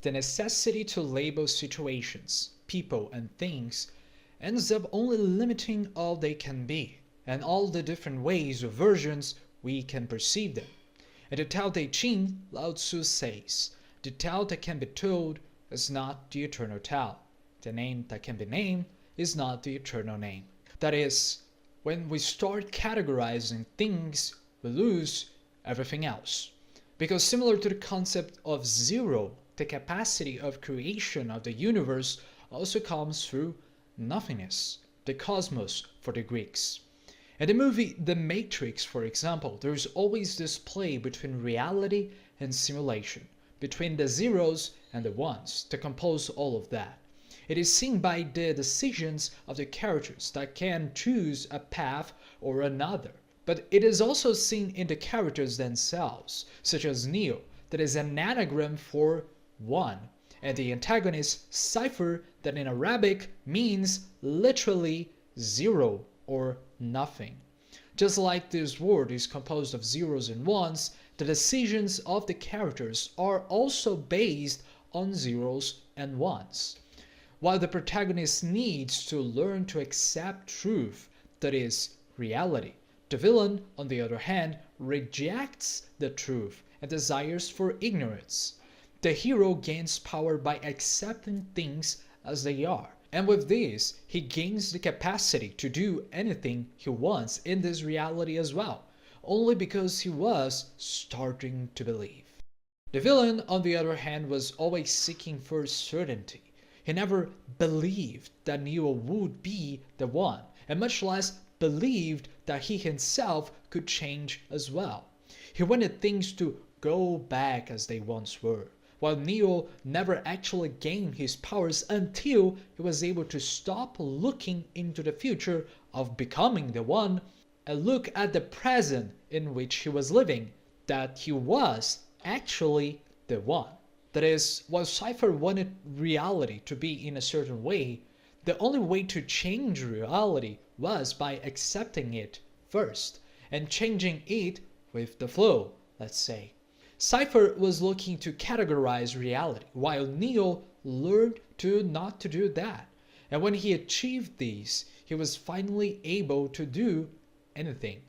the necessity to label situations, people, and things ends up only limiting all they can be, and all the different ways or versions we can perceive them. In the Tao Tse Ching, Lao Tzu says, "The Tao that can be told is not the eternal Tao. The name that can be named is not the eternal name." That is, when we start categorizing things, we lose everything else. Because similar to the concept of zero, the capacity of creation of the universe also comes through nothingness, the cosmos for the Greeks. In the movie The Matrix, for example, there is always this play between reality and simulation, between the zeros and the ones, to compose all of that. It is seen by the decisions of the characters that can choose a path or another. But it is also seen in the characters themselves, such as Neo, that is an anagram for one, and the antagonist Cypher, that in Arabic means literally zero or nothing. Just like this world is composed of zeros and ones, the decisions of the characters are also based on zeros and ones. While the protagonist needs to learn to accept truth, that is, reality, the villain, on the other hand, rejects the truth and desires for ignorance. The hero gains power by accepting things as they are, and with this, he gains the capacity to do anything he wants in this reality as well, only because he was starting to believe. The villain, on the other hand, was always seeking for certainty. He never believed that Neo would be the one, and much less believed that he himself could change as well. He wanted things to go back as they once were, while Neo never actually gained his powers until he was able to stop looking into the future of becoming the one and look at the present in which he was living, that he was actually the one. That is, while Cypher wanted reality to be in a certain way, the only way to change reality was by accepting it first and changing it with the flow, let's say. Cypher was looking to categorize reality, while Neo learned to not to do that. And when he achieved these, he was finally able to do anything.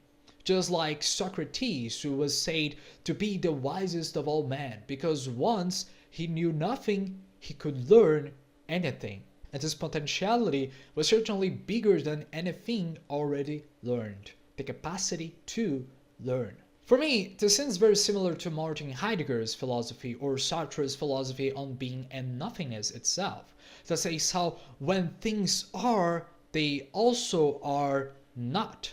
Just like Socrates, who was said to be the wisest of all men, because once he knew nothing, he could learn anything. And his potentiality was certainly bigger than anything already learned, the capacity to learn. For me, this seems very similar to Martin Heidegger's philosophy or Sartre's philosophy on being and nothingness itself, that says how when things are, they also are not.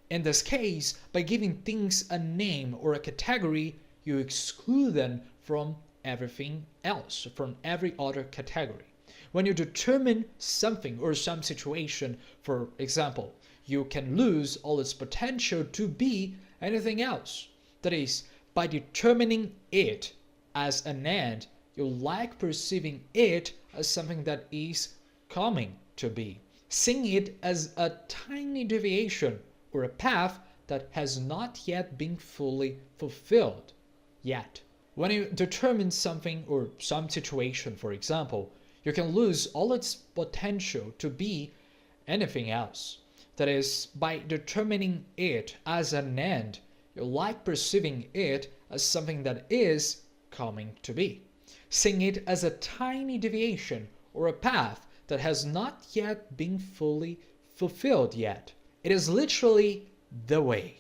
In this case, by giving things a name or a category, you exclude them from everything else, from every other category. When you determine something or some situation, for example, you can lose all its potential to be anything else. That is, by determining it as an end, you lack perceiving it as something that is coming to be, seeing it as a tiny deviation or a path that has not yet been fully fulfilled yet. When you determine something or some situation, for example, you can lose all its potential to be anything else. That is, by determining it as an end, you like perceiving it as something that is coming to be, seeing it as a tiny deviation or a path that has not yet been fully fulfilled yet. It is literally the way.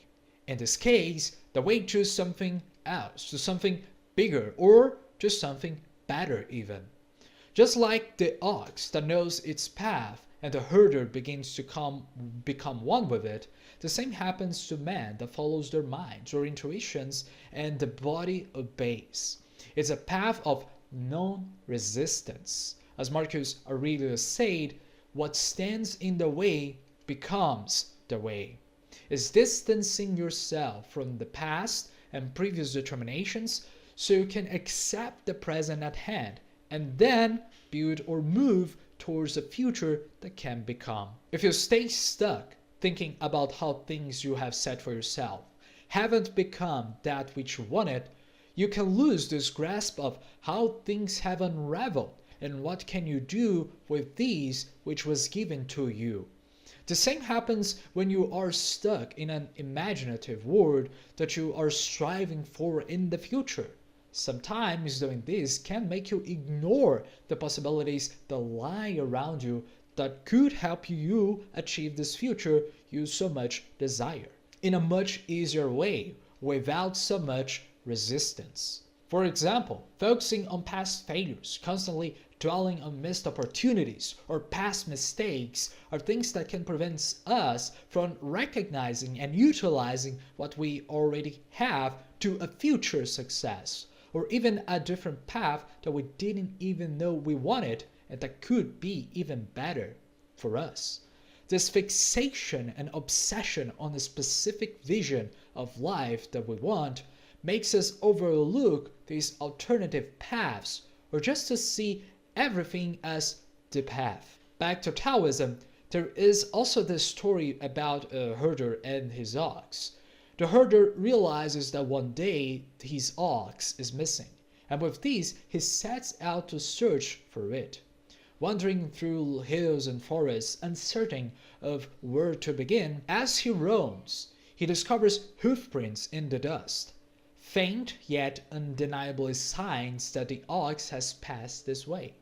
In this case, the way to something else, to something bigger, or to something better even. Just like the ox that knows its path and the herder begins to become one with it, the same happens to man that follows their minds or intuitions and the body obeys. It's a path of non-resistance. As Marcus Aurelius said, what stands in the way becomes the way. Is distancing yourself from the past and previous determinations so you can accept the present at hand and then build or move towards a future that can become. If you stay stuck thinking about how things you have set for yourself haven't become that which you wanted, you can lose this grasp of how things have unraveled and what can you do with these which was given to you. The same happens when you are stuck in an imaginative world that you are striving for in the future. Sometimes doing this can make you ignore the possibilities that lie around you that could help you achieve this future you so much desire, in a much easier way, without so much resistance. For example, focusing on past failures, constantly dwelling on missed opportunities or past mistakes are things that can prevent us from recognizing and utilizing what we already have to a future success, or even a different path that we didn't even know we wanted and that could be even better for us. This fixation and obsession on a specific vision of life that we want makes us overlook these alternative paths, or just to see everything as the path. Back to Taoism, there is also this story about a herder and his ox. The herder realizes that one day his ox is missing, and with this he sets out to search for it. Wandering through hills and forests, uncertain of where to begin, as he roams, he discovers hoofprints in the dust. Faint yet undeniable signs that the ox has passed this way.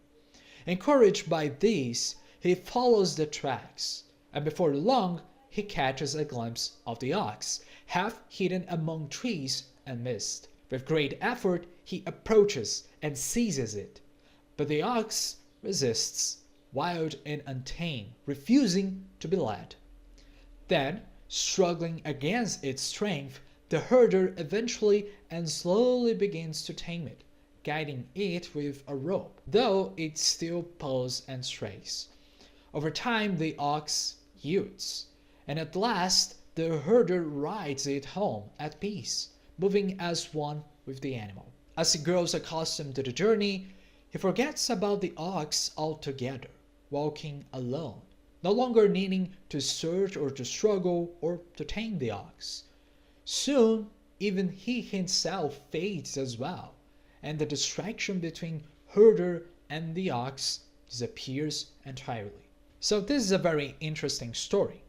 Encouraged by these, he follows the tracks, and before long he catches a glimpse of the ox, half hidden among trees and mist. With great effort he approaches and seizes it, but the ox resists, wild and untamed, refusing to be led. Then, struggling against its strength, the herder eventually and slowly begins to tame it, guiding it with a rope, though it still pulls and strays. Over time the ox yields, and at last the herder rides it home at peace, moving as one with the animal. As he grows accustomed to the journey, he forgets about the ox altogether, walking alone, no longer needing to search or to struggle or to tame the ox. Soon, even he himself fades as well, and the distraction between herder and the ox disappears entirely. So this is a very interesting story.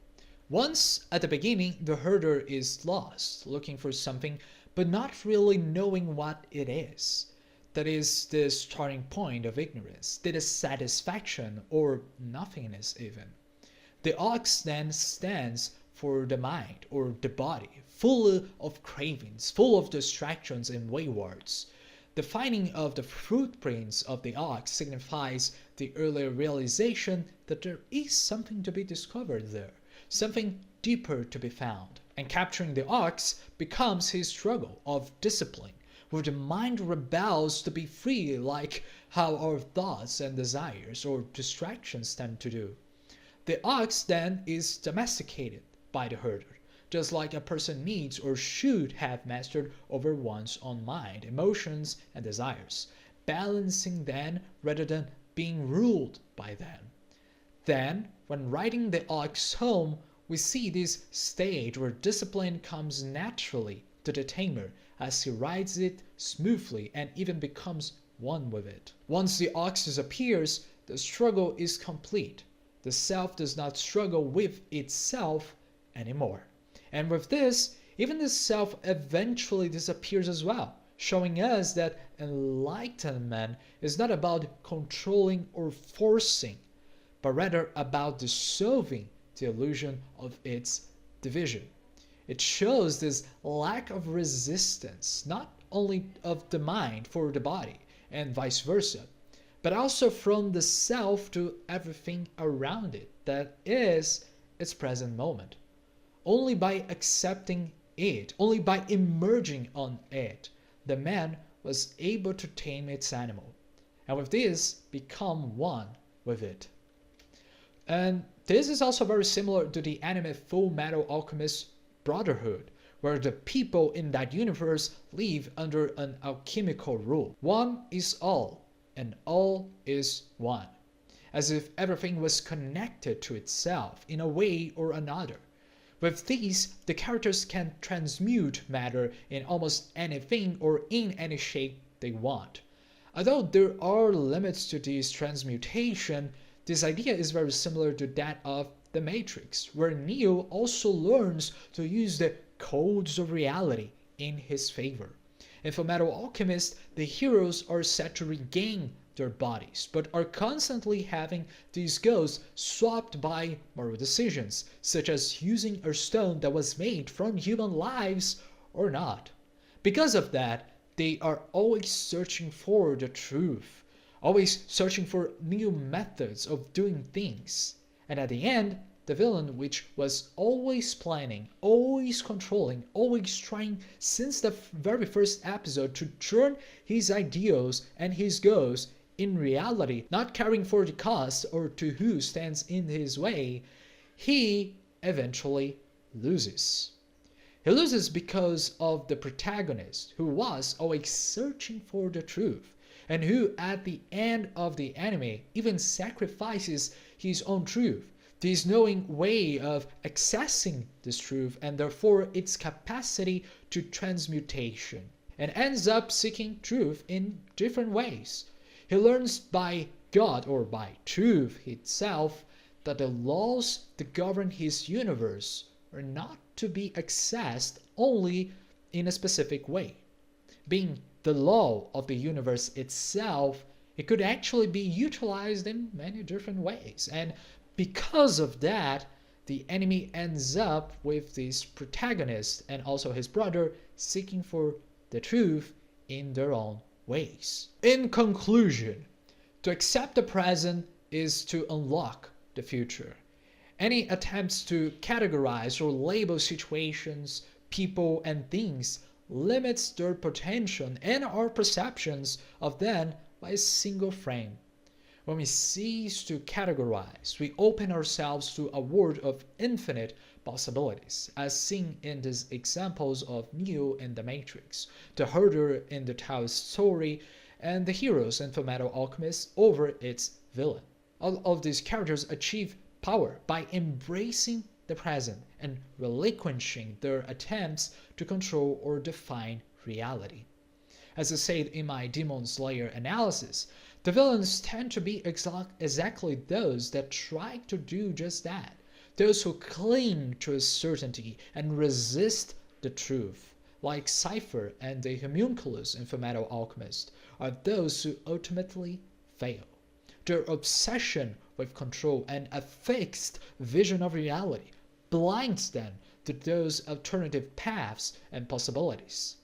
Once at the beginning, the herder is lost, looking for something, but not really knowing what it is. That is the starting point of ignorance, the dissatisfaction or nothingness even. The ox then stands for the mind or the body, full of cravings, full of distractions and waywards. The finding of the footprints of the ox signifies the earlier realization that there is something to be discovered there, something deeper to be found. And capturing the ox becomes his struggle of discipline, where the mind rebels to be free like how our thoughts and desires or distractions tend to do. The ox then is domesticated by the herder, just like a person needs or should have mastered over one's own mind, emotions, and desires, balancing them rather than being ruled by them. Then, when riding the ox home, we see this stage where discipline comes naturally to the tamer as he rides it smoothly and even becomes one with it. Once the ox disappears, the struggle is complete. The self does not struggle with itself anymore. And with this, even the self eventually disappears as well, showing us that enlightenment is not about controlling or forcing, but rather about dissolving the illusion of its division. It shows this lack of resistance, not only of the mind for the body, and vice versa, but also from the self to everything around it that is its present moment. Only by accepting it, only by emerging on it, the man was able to tame its animal, and with this become one with it. And this is also very similar to the anime Fullmetal Alchemist Brotherhood, where the people in that universe live under an alchemical rule. One is all, and all is one, as if everything was connected to itself in a way or another. With these, the characters can transmute matter in almost anything or in any shape they want. Although there are limits to this transmutation, this idea is very similar to that of the Matrix, where Neo also learns to use the codes of reality in his favor. In Fullmetal Alchemist, the heroes are set to regain their bodies, but are constantly having these ghosts swapped by moral decisions, such as using a stone that was made from human lives or not. Because of that, they are always searching for the truth, always searching for new methods of doing things. And at the end, the villain, which was always planning, always controlling, always trying since the very first episode to turn his ideals and his goals in reality, not caring for the cost or to who stands in his way, he eventually loses. He loses because of the protagonist, who was always searching for the truth, and who at the end of the anime even sacrifices his own truth, this knowing way of accessing this truth and therefore its capacity to transmutation, and ends up seeking truth in different ways. He learns by God or by truth itself that the laws that govern his universe are not to be accessed only in a specific way. Being the law of the universe itself, it could actually be utilized in many different ways. And because of that, the enemy ends up with this protagonist and also his brother seeking for the truth in their own ways. In conclusion, to accept the present is to unlock the future. Any attempts to categorize or label situations, people, and things limits their potential and our perceptions of them by a single frame. When we cease to categorize, we open ourselves to a world of infinite possibilities, as seen in these examples of Neo in the Matrix, the herder in the Taoist story, and the heroes in Fullmetal Alchemist over its villain. All of these characters achieve power by embracing the present and relinquishing their attempts to control or define reality. As I said in my Demon Slayer analysis, the villains tend to be exactly those that try to do just that, those who cling to a certainty and resist the truth, like Cypher and the homunculus in Fullmetal Alchemist, are those who ultimately fail. Their obsession with control and a fixed vision of reality blinds them to those alternative paths and possibilities.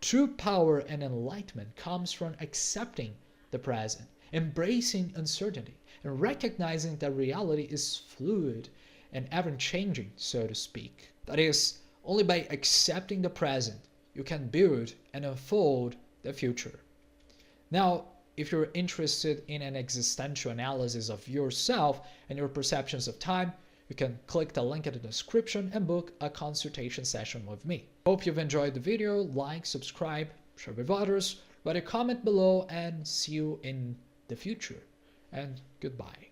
True power and enlightenment comes from accepting the present, embracing uncertainty, and recognizing that reality is fluid and ever-changing, so to speak. That is, only by accepting the present, you can build and unfold the future. Now, if you're interested in an existential analysis of yourself and your perceptions of time, you can click the link in the description and book a consultation session with me. Hope you've enjoyed the video. Like, subscribe, share with others, write a comment below, and see you in the future. And goodbye.